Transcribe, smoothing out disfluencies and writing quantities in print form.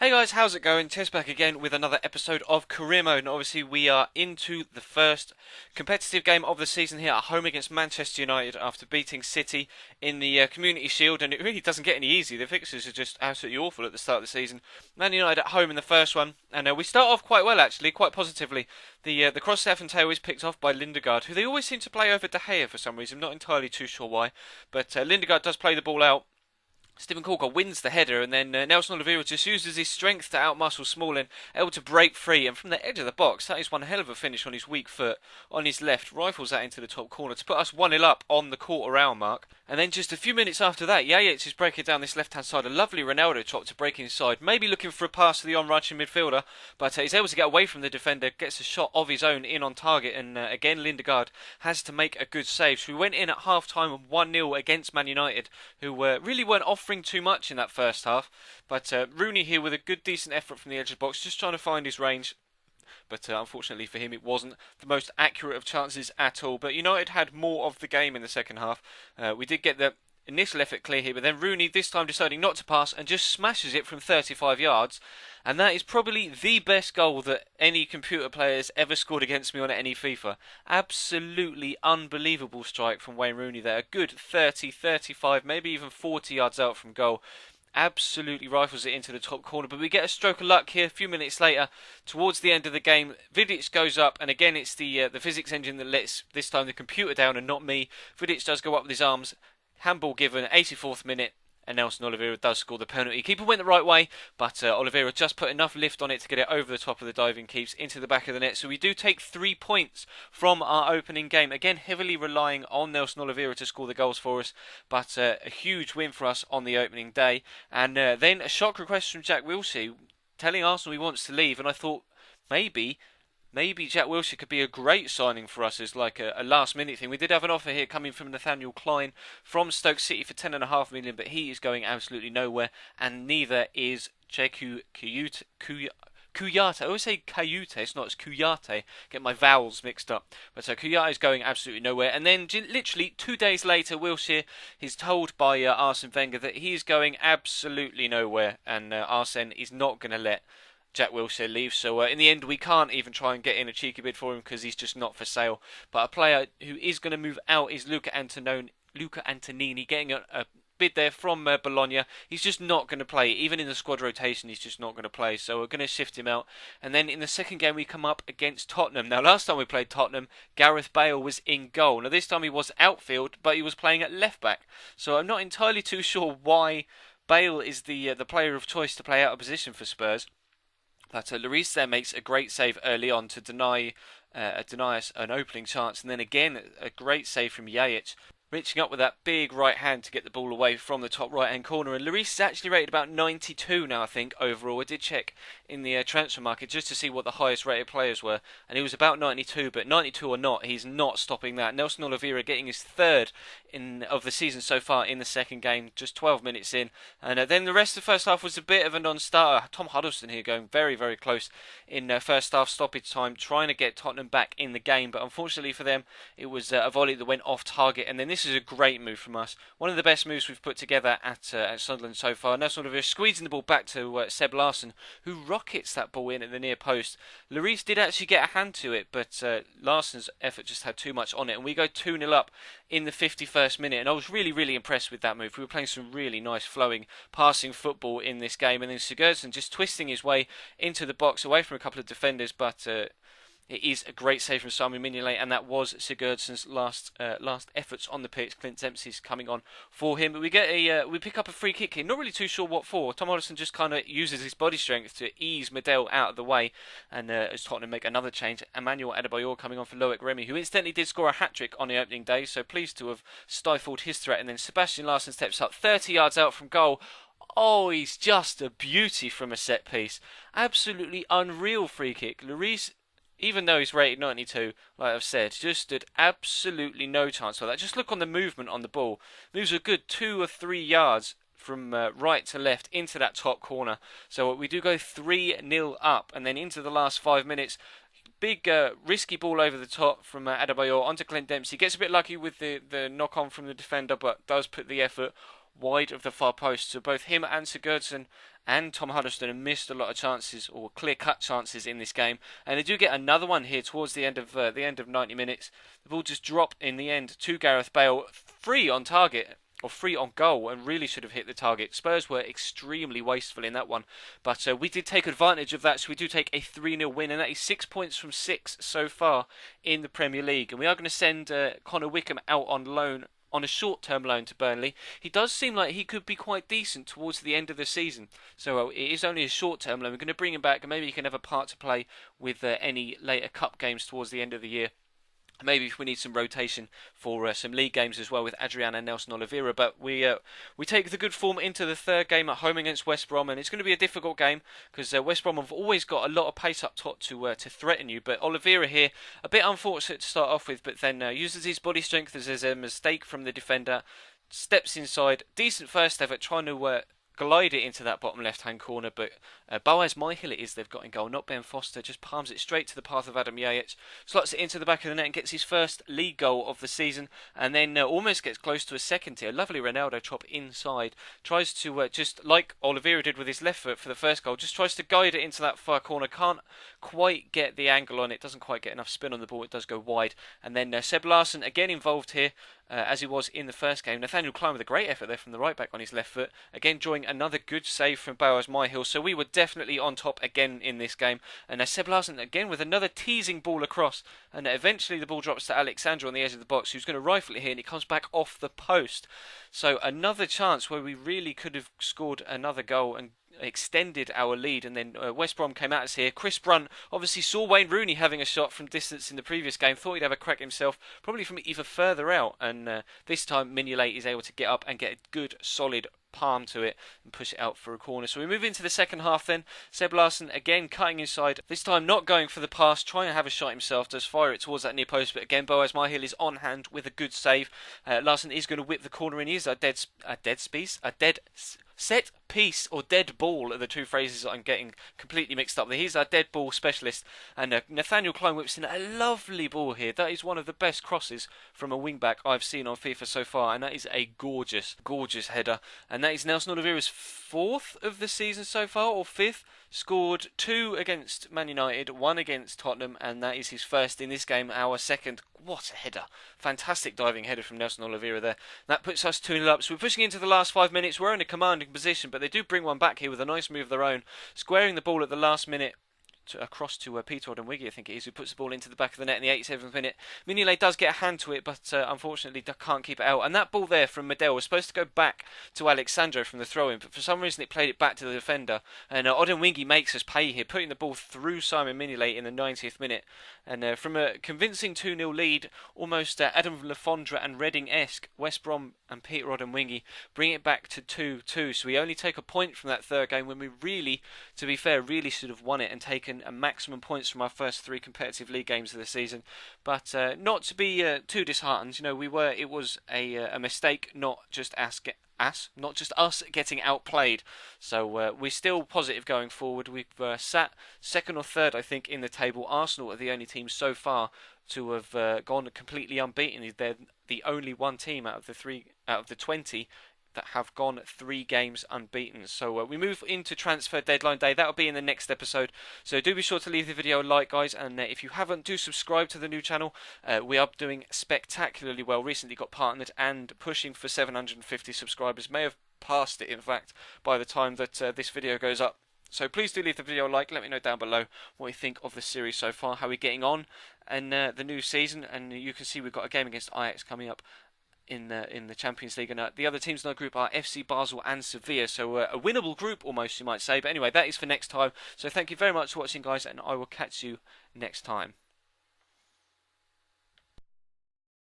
Hey guys, how's it going? Tess back again with another episode of Career Mode, and obviously we are into the first competitive game of the season here at home against Manchester United after beating City in the Community Shield, and it really doesn't get any easier. The fixtures are just absolutely awful at the start of the season. Man United at home in the first one, and we start off quite well actually, quite positively. The cross staff and tail is picked off by Lindegaard, who they always seem to play over De Gea for some reason. I'm not entirely too sure why, but Lindegaard does play the ball out. Stephen Corker wins the header, and then Nelson Oliveira just uses his strength to outmuscle Smalling, able to break free, and from the edge of the box, that is one hell of a finish on his weak foot, on his left, rifles that into the top corner to put us 1-0 up on the quarter-hour mark. And then just a few minutes after that, Yates is breaking down this left-hand side, a lovely Ronaldo chop to break inside, maybe looking for a pass to the on-rushing midfielder, but he's able to get away from the defender, gets a shot of his own in on target, and again Lindegaard has to make a good save. So we went in at half-time 1-0 against Man United, who really weren't offering too much in that first half, but Rooney here with a good decent effort from the edge of the box, just trying to find his range, but unfortunately for him it wasn't the most accurate of chances at all. But United had more of the game in the second half. We did get the initial effort clear here, but then Rooney this time deciding not to pass and just smashes it from 35 yards, and that is probably the best goal that any computer player has ever scored against me on any FIFA. Absolutely unbelievable strike from Wayne Rooney there, a good 30, 35, maybe even 40 yards out from goal. Absolutely rifles it into the top corner, but we get a stroke of luck here a few minutes later. Towards the end of the game, Vidic goes up, and again it's the physics engine that lets this time the computer down and not me. Vidic does go up with his arms, handball given, 84th minute, and Nelson Oliveira does score the penalty. Keeper went the right way, but Oliveira just put enough lift on it to get it over the top of the diving keeps into the back of the net. So we do take 3 points from our opening game. Again, heavily relying on Nelson Oliveira to score the goals for us, but a huge win for us on the opening day. And then a shock request from Jack Wilshere telling Arsenal he wants to leave, and I thought maybe Jack Wilshere could be a great signing for us as like a last minute thing. We did have an offer here coming from Nathaniel Klein from Stoke City for $10.5 million, but he is going absolutely nowhere, and neither is Kuyate. I always say Kayute, it's not, it's Kuyate. Get my vowels mixed up. But Kuyate is going absolutely nowhere. And then literally 2 days later, Wilshere is told by Arsene Wenger that he is going absolutely nowhere, and Arsene is not going to let Jack Wilshere leaves, so in the end we can't even try and get in a cheeky bid for him because he's just not for sale. But a player who is going to move out is Luca Antonini, getting a bid there from Bologna. He's just not going to play, even in the squad rotation he's just not going to play, so we're going to shift him out. And then in the second game we come up against Tottenham. Now last time we played Tottenham, Gareth Bale was in goal. Now this time he was outfield, but he was playing at left back, so I'm not entirely too sure why Bale is the player of choice to play out of position for Spurs. But Lloris there makes a great save early on to deny us an opening chance, and then again a great save from Yates, reaching up with that big right hand to get the ball away from the top right hand corner. And Lloris is actually rated about 92 now, I think, overall. I did check in the transfer market just to see what the highest rated players were, and he was about 92, but 92 or not, he's not stopping that. Nelson Oliveira getting his third of the season so far in the second game, just 12 minutes in. And then the rest of the first half was a bit of a non-starter. Tom Huddleston here going very, very close in first half stoppage time, trying to get Tottenham back in the game, but unfortunately for them, it was a volley that went off target. And then this is a great move from us. One of the best moves we've put together at Sunderland so far. Nelson Oliveira squeezing the ball back to Seb Larsson, who rockets that ball in at the near post. Lloris did actually get a hand to it, but Larsson's effort just had too much on it, and we go 2-0 up in the 51st minute. And I was really, really impressed with that move. We were playing some really nice flowing passing football in this game, and then Sigurdsson just twisting his way into the box away from a couple of defenders, but it is a great save from Simon Mignolet, and that was Sigurdsson's last efforts on the pitch. Clint Dempsey's coming on for him, but we pick up a free kick here. Not really too sure what for. Tom Huddleston just kind of uses his body strength to ease Medel out of the way, and as Tottenham make another change, Emmanuel Adebayor coming on for Loic Remy, who incidentally did score a hat-trick on the opening day, so pleased to have stifled his threat. And then Sebastian Larsson steps up 30 yards out from goal. Oh, he's just a beauty from a set piece. Absolutely unreal free kick. Lloris, even though he's rated 92, like I've said, just stood absolutely no chance for that. Just look on the movement on the ball. Moves a good 2 or 3 yards from right to left into that top corner. So we do go 3-0 up, and then into the last 5 minutes, big risky ball over the top from Adebayor onto Clint Dempsey. Gets a bit lucky with the knock on from the defender, but does put the effort wide of the far post. So both him and Sigurdsson and Tom Huddleston have missed a lot of chances, or clear-cut chances, in this game. And they do get another one here towards the end of 90 minutes. The ball just dropped in the end to Gareth Bale, free on target, or free on goal, and really should have hit the target. Spurs were extremely wasteful in that one, but we did take advantage of that, so we do take a 3-0 win, and that is 6 points from 6 so far in the Premier League. And we are going to send Connor Wickham out on loan, on a short-term loan to Burnley. He does seem like he could be quite decent towards the end of the season, so it is only a short-term loan. We're going to bring him back, and maybe he can have a part to play with any later cup games towards the end of the year. Maybe if we need some rotation for some league games as well with Adrian and Nelson Oliveira. But we take the good form into the third game at home against West Brom, and it's going to be a difficult game because West Brom have always got a lot of pace up top to threaten you. But Oliveira here, a bit unfortunate to start off with, but then uses his body strength as a mistake from the defender, steps inside, decent first effort, trying to glide it into that bottom left-hand corner, but Boaz Myhill it is they've got in goal, not Ben Foster. Just palms it straight to the path of Adam Yajic, slots it into the back of the net and gets his first league goal of the season, and then almost gets close to a second here. Lovely Ronaldo chop inside, tries to just like Oliveira did with his left foot for the first goal, just tries to guide it into that far corner, can't quite get the angle on it, doesn't quite get enough spin on the ball, it does go wide. And then Seb Larsson again involved here, as he was in the first game. Nathaniel Klein with a great effort there from the right back on his left foot, again drawing another good save from Boaz Myhill. So we were definitely on top again in this game, and Seb Larsson again with another teasing ball across, and eventually the ball drops to Alexander on the edge of the box, who's going to rifle it here, and it comes back off the post. So another chance where we really could have scored another goal and extended our lead, and then West Brom came at us here. Chris Brunt obviously saw Wayne Rooney having a shot from distance in the previous game, thought he'd have a crack himself, probably from even further out, and this time Mignolet is able to get up and get a good solid palm to it and push it out for a corner. So we move into the second half then. Seb Larsson again cutting inside, this time not going for the pass, trying to have a shot himself, does fire it towards that near post, but again Boaz Myhill is on hand with a good save. Larsson is going to whip the corner in. He is a dead set piece or dead ball are the two phrases I'm getting completely mixed up there. He's our dead ball specialist, and Nathaniel Klein whips in a lovely ball here. That is one of the best crosses from a wing-back I've seen on FIFA so far, and that is a gorgeous, gorgeous header. And that is Nelson Oliveira's fourth of the season so far, or fifth. Scored 2 against Man United, 1 against Tottenham, and that is his first in this game, our second. What a header. Fantastic diving header from Nelson Oliveira there. That puts us 2-0 up. So we're pushing into the last 5 minutes. We're in a commanding position, but they do bring one back here with a nice move of their own, squaring the ball at the last minute across to Peter Odemwingie, I think it is, who puts the ball into the back of the net in the 87th minute. Mignolet does get a hand to it, but unfortunately can't keep it out. And that ball there from Medel was supposed to go back to Alexandro from the throw-in, but for some reason it played it back to the defender. And Odemwingie makes us pay here, putting the ball through Simon Mignolet in the 90th minute. And from a convincing 2-0 lead, almost Adam Lafondra and Reading-esque, West Brom and Peter Odemwingie bring it back to 2-2. So we only take a point from that third game when we really, to be fair, really should have won it and taken a maximum points from our first 3 competitive league games of the season. But not to be too disheartened. You know, it was a mistake, not just us getting outplayed. So we're still positive going forward. We've sat second or third, I think, in the table. Arsenal are the only team so far to have gone completely unbeaten. They're the only one team out of the 20 that have gone 3 games unbeaten. So we move into transfer deadline day. That'll be in the next episode. So do be sure to leave the video a like, guys. And if you haven't, do subscribe to the new channel. We are doing spectacularly well. Recently got partnered and pushing for 750 subscribers. May have passed it, in fact, by the time that this video goes up. So please do leave the video a like. Let me know down below what you think of the series so far, how we're getting on, and the new season. And you can see we've got a game against Ajax coming up in the Champions League, and the other teams in our group are FC Basel and Sevilla, so a winnable group almost, you might say. But anyway, that is for next time. So thank you very much for watching, guys, and I will catch you next time.